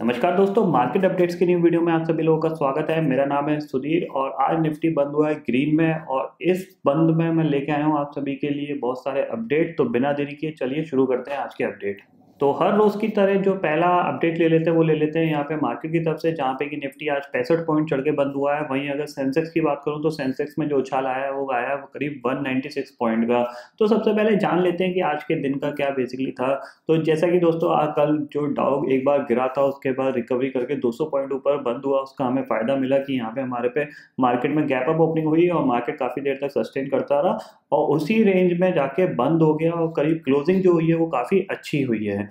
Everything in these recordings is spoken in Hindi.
नमस्कार दोस्तों, मार्केट अपडेट्स की न्यू वीडियो में आप सभी लोगों का स्वागत है। मेरा नाम है सुधीर और आज निफ्टी बंद हुआ है ग्रीन में और इस बंद में मैं लेके आया हूँ आप सभी के लिए बहुत सारे अपडेट। तो बिना देरी किए चलिए शुरू करते हैं आज के अपडेट। तो हर रोज की तरह जो पहला अपडेट ले लेते हैं वो ले लेते हैं यहाँ पे मार्केट की तरफ से, जहाँ पे कि निफ्टी आज 65 पॉइंट चढ़ के बंद हुआ है। वहीं अगर सेंसेक्स की बात करूँ तो सेंसेक्स में जो उछाल आया है वो आया है करीब 196 पॉइंट का। तो सबसे पहले जान लेते हैं कि आज के दिन का क्या बेसिकली था। तो जैसा कि दोस्तों आज कल जो डाउ एक बार गिरा था उसके बाद रिकवरी करके 200 पॉइंट ऊपर बंद हुआ, उसका हमें फायदा मिला कि यहाँ पे हमारे पे मार्केट में गैप अप ओपनिंग हुई और मार्केट काफी देर तक सस्टेन करता रहा और उसी रेंज में जाके बंद हो गया और करीब क्लोजिंग जो हुई है वो काफी अच्छी हुई है।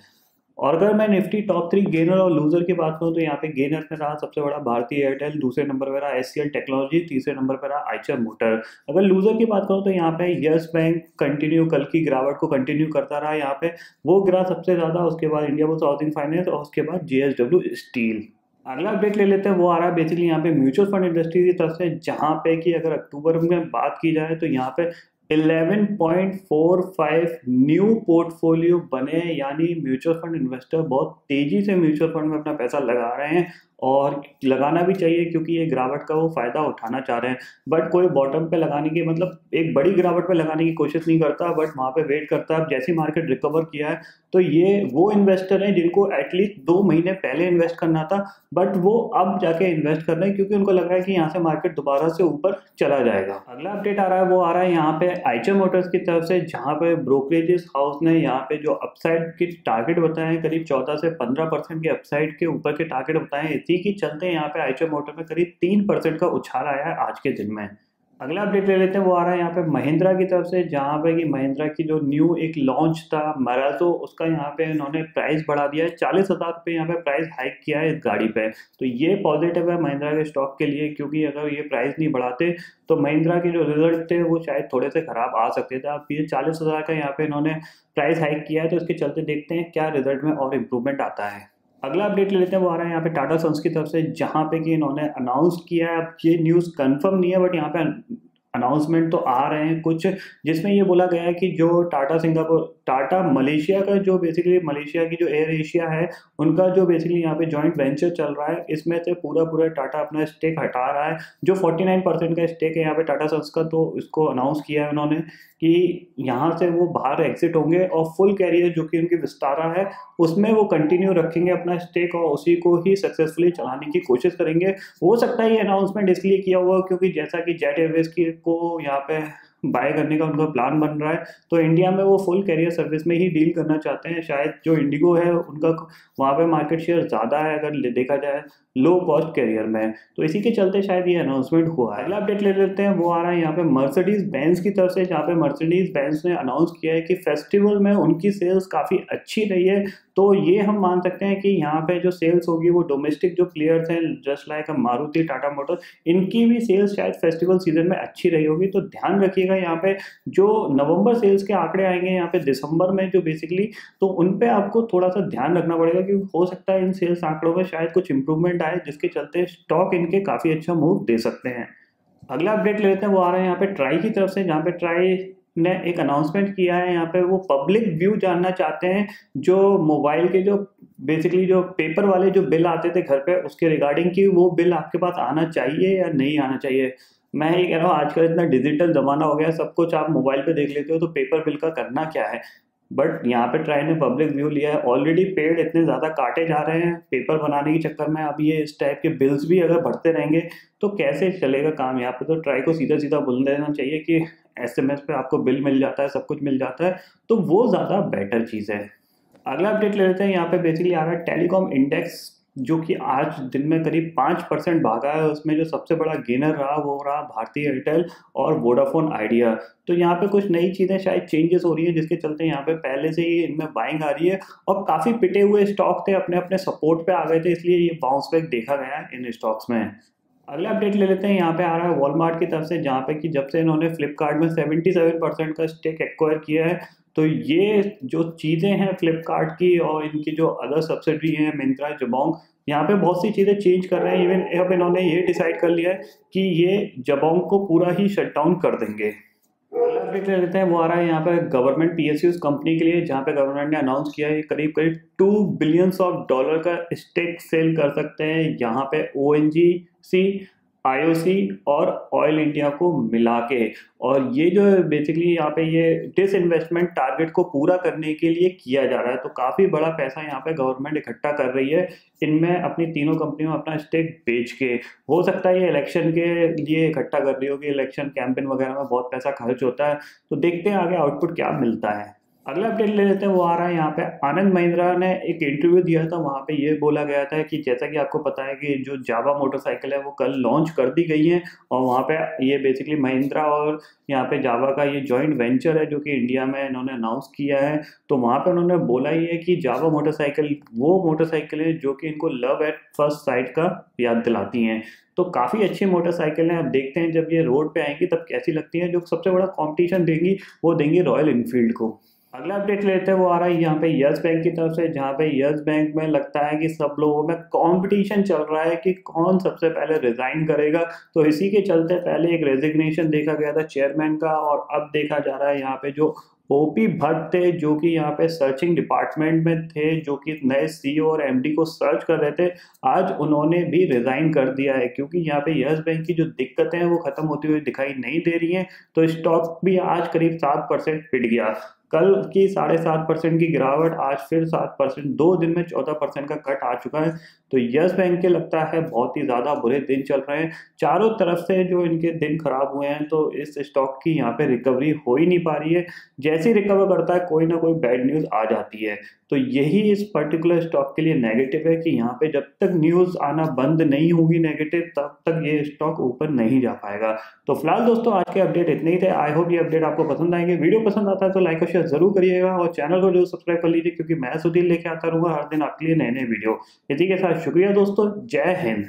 और अगर मैं निफ्टी टॉप 3 गेनर और लूजर की बात करूं तो यहाँ पे गेनर में रहा सबसे बड़ा भारतीय एयरटेल, दूसरे नंबर पे रहा एचसीएल टेक्नोलॉजी, तीसरे नंबर पे रहा आइचर मोटर। अगर लूजर की बात करूं तो यहाँ पे यस बैंक कंटिन्यू कल की गिरावट को कंटिन्यू करता रहा, यहाँ पे वो गिरा सबसे ज्यादा। उसके बाद इंडिया बुल्स हाउसिंग फाइनेंस और उसके बाद जेएसडब्ल्यू स्टील। अगला अपडेट ले लेते हैं, वो आ रहा है बेसिकली यहाँ पे म्यूचुअल फंड इंडस्ट्री की तरफ से, जहाँ पे कि अगर अक्टूबर में बात की जाए तो यहाँ पे 11.45 न्यू पोर्टफोलियो बने, यानी म्यूचुअल फंड इन्वेस्टर बहुत तेजी से म्यूचुअल फंड में अपना पैसा लगा रहे हैं और लगाना भी चाहिए क्योंकि ये गिरावट का वो फायदा उठाना चाह रहे हैं। बट कोई बॉटम पे लगाने की मतलब एक बड़ी गिरावट पे लगाने की कोशिश नहीं करता, बट वहां पे वेट करता है। अब जैसी मार्केट रिकवर किया है तो ये वो इन्वेस्टर हैं जिनको एटलीस्ट 2 महीने पहले इन्वेस्ट करना था, बट वो अब जाके इन्वेस्ट कर रहे हैं क्योंकि उनको लग रहा है कि यहाँ से मार्केट दोबारा से ऊपर चला जाएगा। अगला अपडेट आ रहा है वो आ रहा है यहाँ पे आइचर मोटर्स की तरफ से, जहाँ पे ब्रोकरेजेस हाउस ने यहाँ पे जो अपसाइड के टारगेट बताए हैं करीब 14 से 15% के अपसाइड के ऊपर के टारगेट बताए हैं। इसी की चलते यहाँ पे आइचर मोटर में करीब 3% का उछाल आया है आज के दिन में। अगला अपडेट ले लेते हैं, वो आ रहा है यहाँ पे महिंद्रा की तरफ से, जहाँ पे कि महिंद्रा की जो न्यू एक लॉन्च था मराजो, उसका यहाँ पे इन्होंने प्राइस बढ़ा दिया है। 40,000 रुपये यहाँ पे प्राइस हाइक किया है इस गाड़ी पे। तो ये पॉजिटिव है महिंद्रा के स्टॉक के लिए, क्योंकि अगर ये प्राइस नहीं बढ़ाते तो महिंद्रा के जो रिजल्ट थे वो शायद थोड़े से खराब आ सकते थे। अब ये 40,000 का यहाँ पे इन्होंने प्राइस हाइक किया है, तो इसके चलते देखते हैं क्या रिजल्ट में और इम्प्रूवमेंट आता है। अगला अपडेट ले लेते हैं, वो आ रहा है यहाँ पे टाटा सन्स की तरफ से, जहाँ पे कि इन्होंने अनाउंस किया है। अब ये न्यूज़ कंफर्म नहीं है बट यहाँ पे अनाउंसमेंट तो आ रहे हैं कुछ, जिसमें ये बोला गया है कि जो टाटा मलेशिया का जो बेसिकली मलेशिया की जो एयर एशिया है उनका जो बेसिकली यहाँ पे जॉइंट वेंचर चल रहा है, इसमें से पूरा पूरा टाटा अपना स्टेक हटा रहा है। जो 49% का स्टेक है यहाँ पे टाटा सन्स का, तो इसको अनाउंस किया है उन्होंने कि यहाँ से वो बाहर एग्जिट होंगे और फुल कैरियर जो कि उनकी विस्तारा है उसमें वो कंटिन्यू रखेंगे अपना स्टेक और उसी को ही सक्सेसफुली चलाने की कोशिश करेंगे। हो सकता है ये अनाउंसमेंट इसलिए किया हुआ क्योंकि जैसा कि जेट एयरवेज की को यहाँ पे बाय करने का उनका प्लान बन रहा है, तो इंडिया में वो फुल कैरियर सर्विस में ही डील करना चाहते हैं। शायद जो इंडिगो है उनका वहाँ पे मार्केट शेयर ज़्यादा है अगर देखा जाए लो कॉस्ट कैरियर में, तो इसी के चलते शायद ये अनाउंसमेंट हुआ है। अगला अपडेट ले लेते हैं, वो आ रहा है यहाँ पे मर्सिडीज बेंज की तरफ से, जहाँ पे मर्सिडीज बेंज ने अनाउंस किया है कि फेस्टिवल में उनकी सेल्स काफ़ी अच्छी रही है। तो ये हम मान सकते हैं कि यहाँ पे जो सेल्स होगी वो डोमेस्टिक जो प्लेयर्स हैं just like Maruti, Tata Motors, इनकी भी सेल्स शायद फेस्टिवल सीजन में अच्छी रही होगी। तो ध्यान रखिएगा यहाँ पे जो नवंबर सेल्स के आंकड़े आएंगे यहाँ पे दिसंबर में जो बेसिकली, तो उन पे आपको थोड़ा सा ध्यान रखना पड़ेगा क्योंकि हो सकता है इन सेल्स आंकड़ों में शायद कुछ इंप्रूवमेंट आए जिसके चलते स्टॉक इनके काफ़ी अच्छा मूव दे सकते हैं। अगला अपडेट ले लेते हैं, वो आ रहे हैं यहाँ पे ट्राई की तरफ से, जहाँ पे ट्राई ने एक अनाउंसमेंट किया है। यहाँ पे वो पब्लिक व्यू जानना चाहते हैं जो मोबाइल के जो बेसिकली जो पेपर वाले जो बिल आते थे घर पे उसके रिगार्डिंग की, वो बिल आपके पास आना चाहिए या नहीं आना चाहिए। मैं ये कह रहा हूँ आजकल इतना डिजिटल जमाना हो गया, सब कुछ आप मोबाइल पे देख लेते हो, तो पेपर बिल का करना क्या है। बट यहाँ पे ट्राई ने पब्लिक व्यू लिया है। ऑलरेडी पेड़ इतने ज़्यादा काटे जा रहे हैं पेपर बनाने के चक्कर में, अब ये इस टाइप के बिल्स भी अगर बढ़ते रहेंगे तो कैसे चलेगा काम। यहाँ पे तो ट्राई को सीधा सीधा बोल देना चाहिए कि एसएमएस पे आपको बिल मिल जाता है, सब कुछ मिल जाता है, तो वो ज़्यादा बेटर चीज़ है। अगला अपडेट ले लेते हैं, यहाँ पे बेसिकली आ रहा है टेलीकॉम इंडेक्स, जो कि आज दिन में करीब 5% भागा है। उसमें जो सबसे बड़ा गेनर रहा वो रहा भारतीय एयरटेल और वोडाफोन आइडिया। तो यहाँ पे कुछ नई चीज़ें शायद चेंजेस हो रही हैं जिसके चलते यहाँ पे पहले से ही इनमें बाइंग आ रही है और काफ़ी पिटे हुए स्टॉक थे अपने अपने सपोर्ट पे आ गए थे, इसलिए ये बाउंस बैक देखा गया है इन स्टॉक्स में। अगला अपडेट ले लेते हैं, यहाँ पे आ रहा है वॉलमार्ट की तरफ से, जहाँ पे कि जब से इन्होंने फ्लिपकार्ट में 77% का स्टेक एक्वायर किया है, तो ये जो चीज़ें हैं फ्लिपकार्ट की और इनकी जो अदर सब्सिडरी हैं मिंत्रा, जबोंग, यहाँ पे बहुत सी चीज़ें चेंज कर रहे हैं। इवन अब इन्होंने ये डिसाइड कर लिया है कि ये जबोंग को पूरा ही शट डाउन कर देंगे। अगला अपडेट ले लेते हैं, वो आ रहा है यहाँ पे गवर्नमेंट पीएसयूज कंपनी के लिए, जहाँ पे गवर्नमेंट ने अनाउंस किया है करीब करीब $2 बिलियन का स्टेक सेल कर सकते हैं यहाँ पे ओएनजीसी, आईओसी और ऑयल इंडिया को मिला के। और ये जो बेसिकली यहाँ पे ये डिसइन्वेस्टमेंट टारगेट को पूरा करने के लिए किया जा रहा है। तो काफ़ी बड़ा पैसा यहाँ पे गवर्नमेंट इकट्ठा कर रही है इनमें अपनी तीनों कंपनियों में अपना स्टेक बेच के। हो सकता है ये इलेक्शन के लिए इकट्ठा कर रही होगी, इलेक्शन कैंपेन वगैरह में बहुत पैसा खर्च होता है। तो देखते हैं आगे आउटपुट क्या मिलता है। अगला अपडेट ले लेते हैं, वो आ रहा है यहाँ पे आनंद महिंद्रा ने एक इंटरव्यू दिया था, वहाँ पे ये बोला गया था कि जैसा कि आपको पता है कि जो जावा मोटरसाइकिल है वो कल लॉन्च कर दी गई है। और वहाँ पे ये बेसिकली महिंद्रा और यहाँ पे जावा का ये जॉइंट वेंचर है जो कि इंडिया में इन्होंने अनाउंस किया है। तो वहाँ पे उन्होंने बोला ही है कि जावा मोटरसाइकिल वो मोटरसाइकिल है जो कि इनको लव एट फर्स्ट साइट का याद दिलाती हैं। तो काफ़ी अच्छी मोटरसाइकिल है। अब देखते हैं जब ये रोड पे आएंगी तब कैसी लगती है। जो सबसे बड़ा कंपटीशन देंगी वो देंगी रॉयल इनफील्ड को। अगला अपडेट लेते हैं, वो आ रहा है यहाँ पे यस बैंक की तरफ से, जहाँ पे यस बैंक में लगता है कि सब लोगों में कंपटीशन चल रहा है कि कौन सबसे पहले रिजाइन करेगा। तो इसी के चलते पहले एक रेजिग्नेशन देखा गया था चेयरमैन का, और अब देखा जा रहा है यहाँ पे जो ओपी भट्ट थे जो कि यहाँ पे सर्चिंग डिपार्टमेंट में थे, जो कि नए सीईओ और एमडी को सर्च कर रहे थे, आज उन्होंने भी रिजाइन कर दिया है। क्योंकि यहाँ पे यस बैंक की जो दिक्कतें हैं वो खत्म होती हुई दिखाई नहीं दे रही हैं। तो स्टॉक भी आज करीब 7% पिट गया। कल की 7.5% की गिरावट, आज फिर 7%, 2 दिन में 14% का कट आ चुका है। तो यस बैंक के लगता है बहुत ही ज़्यादा बुरे दिन चल रहे हैं, चारों तरफ से जो इनके दिन खराब हुए हैं। तो इस स्टॉक की यहाँ पे रिकवरी हो ही नहीं पा रही है। जैसे ही रिकवर करता है कोई ना कोई बैड न्यूज़ आ जाती है। तो यही इस पर्टिकुलर स्टॉक के लिए नेगेटिव है कि यहाँ पे जब तक न्यूज़ आना बंद नहीं होगी नेगेटिव, तब तक ये स्टॉक ऊपर नहीं जा पाएगा। तो फिलहाल दोस्तों आज के अपडेट इतने ही थे। आई होप ये अपडेट आपको पसंद आएंगे। वीडियो पसंद आता है तो लाइक और शेयर जरूर करिएगा, और चैनल को जरूर सब्सक्राइब कर लीजिए, क्योंकि मैं सुधीर लेके आता रहूंगा हर दिन आपके लिए नए नए वीडियो। इसी के साथ शुक्रिया दोस्तों, जय हिंद।